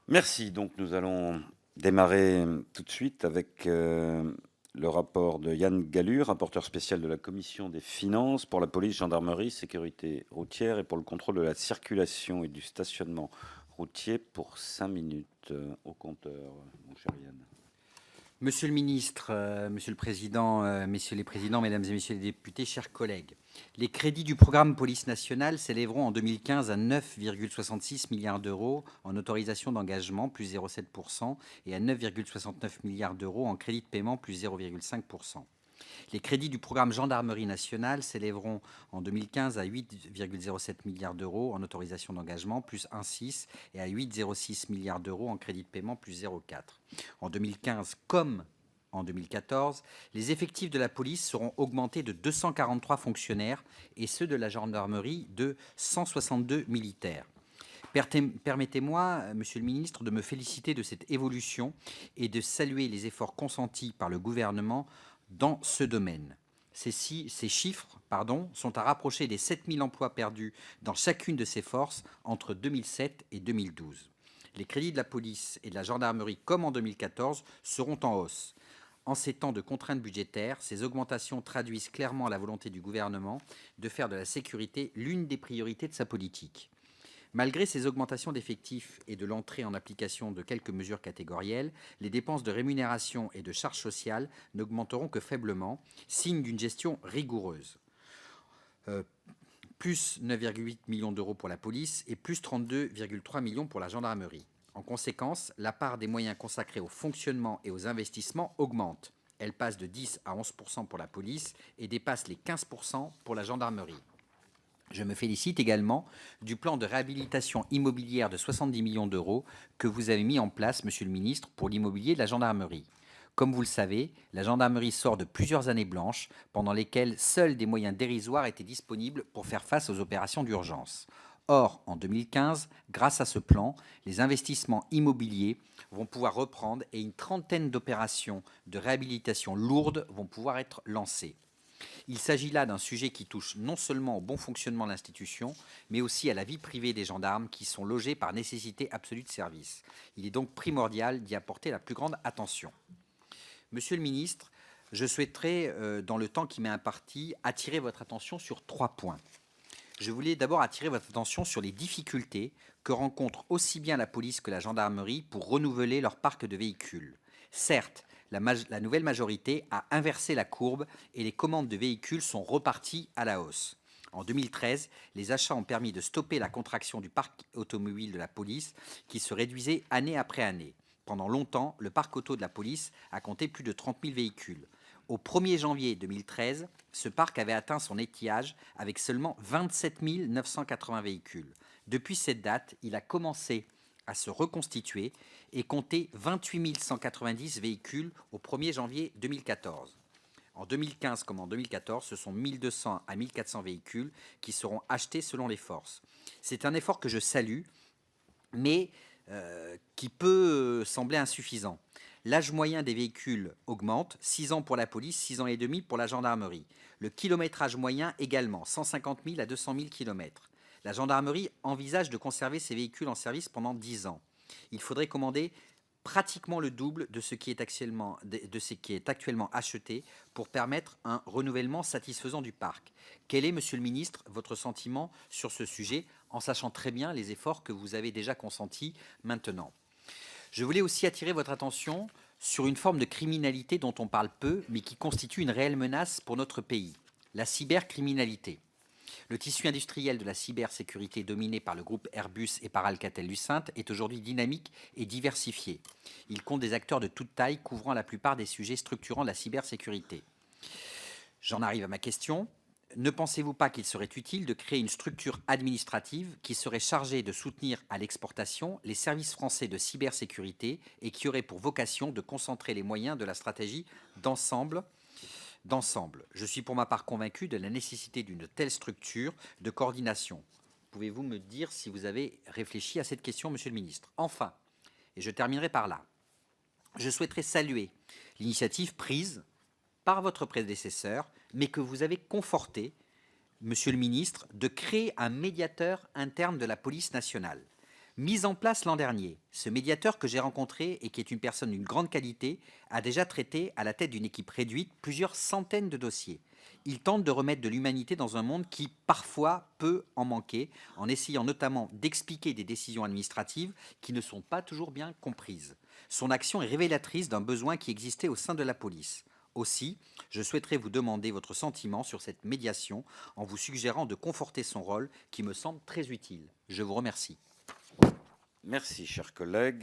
Merci. Donc, nous allons démarrer tout de suite avec le rapport de Yann Gallu, rapporteur spécial de la Commission des finances pour la police, gendarmerie, sécurité routière et pour le contrôle de la circulation et du stationnement routier pour 5 minutes au compteur, mon cher Yann. Monsieur le ministre, Monsieur le Président, Messieurs les Présidents, Mesdames et Messieurs les députés, chers collègues, les crédits du programme Police nationale s'élèveront en 2015 à 9,66 milliards d'euros en autorisations d'engagement, plus 0,7%, et à 9,69 milliards d'euros en crédits de paiement, plus 0,5%. Les crédits du programme Gendarmerie nationale s'élèveront en 2015 à 8,07 milliards d'euros en autorisations d'engagement, plus 1,6, et à 8,06 milliards d'euros en crédits de paiement, plus 0,4. En 2015, comme en 2014, les effectifs de la police seront augmentés de 243 fonctionnaires et ceux de la gendarmerie de 162 militaires. Permettez-moi, Monsieur le ministre, de me féliciter de cette évolution et de saluer les efforts consentis par le gouvernement dans ce domaine. Ces chiffres sont à rapprocher des 7000 emplois perdus dans chacune de ces forces entre 2007 et 2012. Les crédits de la police et de la gendarmerie, comme en 2014, seront en hausse. En ces temps de contraintes budgétaires, ces augmentations traduisent clairement la volonté du gouvernement de faire de la sécurité l'une des priorités de sa politique. Malgré ces augmentations d'effectifs et de l'entrée en application de quelques mesures catégorielles, les dépenses de rémunération et de charges sociales n'augmenteront que faiblement, signe d'une gestion rigoureuse. Plus 9,8 millions d'euros pour la police et plus 32,3 millions pour la gendarmerie. En conséquence, la part des moyens consacrés au fonctionnement et aux investissements augmente. Elle passe de 10 à 11% pour la police et dépasse les 15% pour la gendarmerie. Je me félicite également du plan de réhabilitation immobilière de 70 millions d'euros que vous avez mis en place, Monsieur le ministre, pour l'immobilier de la gendarmerie. Comme vous le savez, la gendarmerie sort de plusieurs années blanches pendant lesquelles seuls des moyens dérisoires étaient disponibles pour faire face aux opérations d'urgence. Or, en 2015, grâce à ce plan, les investissements immobiliers vont pouvoir reprendre et une trentaine d'opérations de réhabilitation lourdes vont pouvoir être lancées. Il s'agit là d'un sujet qui touche non seulement au bon fonctionnement de l'institution, mais aussi à la vie privée des gendarmes qui sont logés par nécessité absolue de service. Il est donc primordial d'y apporter la plus grande attention. Monsieur le ministre, je souhaiterais, dans le temps qui m'est imparti, attirer votre attention sur 3 points. Je voulais d'abord attirer votre attention sur les difficultés que rencontrent aussi bien la police que la gendarmerie pour renouveler leur parc de véhicules. Certes, la nouvelle majorité a inversé la courbe et les commandes de véhicules sont reparties à la hausse. En 2013, les achats ont permis de stopper la contraction du parc automobile de la police qui se réduisait année après année. Pendant longtemps, le parc auto de la police a compté plus de 30 000 véhicules. Au 1er janvier 2013, ce parc avait atteint son étiage avec seulement 27 980 véhicules. Depuis cette date, il a commencé à se reconstituer et comptait 28 190 véhicules au 1er janvier 2014. En 2015 comme en 2014, ce sont 1200 à 1400 véhicules qui seront achetés selon les forces. C'est un effort que je salue, mais qui peut sembler insuffisant. L'âge moyen des véhicules augmente, 6 ans pour la police, 6 ans et demi pour la gendarmerie. Le kilométrage moyen également, 150 000 à 200 000 km. La gendarmerie envisage de conserver ces véhicules en service pendant 10 ans. Il faudrait commander pratiquement le double de ce qui est actuellement acheté pour permettre un renouvellement satisfaisant du parc. Quel est, Monsieur le ministre, votre sentiment sur ce sujet, en sachant très bien les efforts que vous avez déjà consentis maintenant? Je voulais aussi attirer votre attention sur une forme de criminalité dont on parle peu, mais qui constitue une réelle menace pour notre pays, la cybercriminalité. Le tissu industriel de la cybersécurité dominé par le groupe Airbus et par Alcatel-Lucent est aujourd'hui dynamique et diversifié. Il compte des acteurs de toute taille couvrant la plupart des sujets structurants de la cybersécurité. J'en arrive à ma question. Ne pensez-vous pas qu'il serait utile de créer une structure administrative qui serait chargée de soutenir à l'exportation les services français de cybersécurité et qui aurait pour vocation de concentrer les moyens de la stratégie d'ensemble? Je suis pour ma part convaincu de la nécessité d'une telle structure de coordination. Pouvez-vous me dire si vous avez réfléchi à cette question, Monsieur le ministre? Enfin, et je terminerai par là, je souhaiterais saluer l'initiative prise par votre prédécesseur, mais que vous avez confortée, Monsieur le ministre, de créer un médiateur interne de la police nationale. Mis en place l'an dernier, ce médiateur que j'ai rencontré et qui est une personne d'une grande qualité a déjà traité, à la tête d'une équipe réduite, plusieurs centaines de dossiers. Il tente de remettre de l'humanité dans un monde qui, parfois, peut en manquer, en essayant notamment d'expliquer des décisions administratives qui ne sont pas toujours bien comprises. Son action est révélatrice d'un besoin qui existait au sein de la police. Aussi, je souhaiterais vous demander votre sentiment sur cette médiation en vous suggérant de conforter son rôle qui me semble très utile. Je vous remercie. Merci, cher collègue.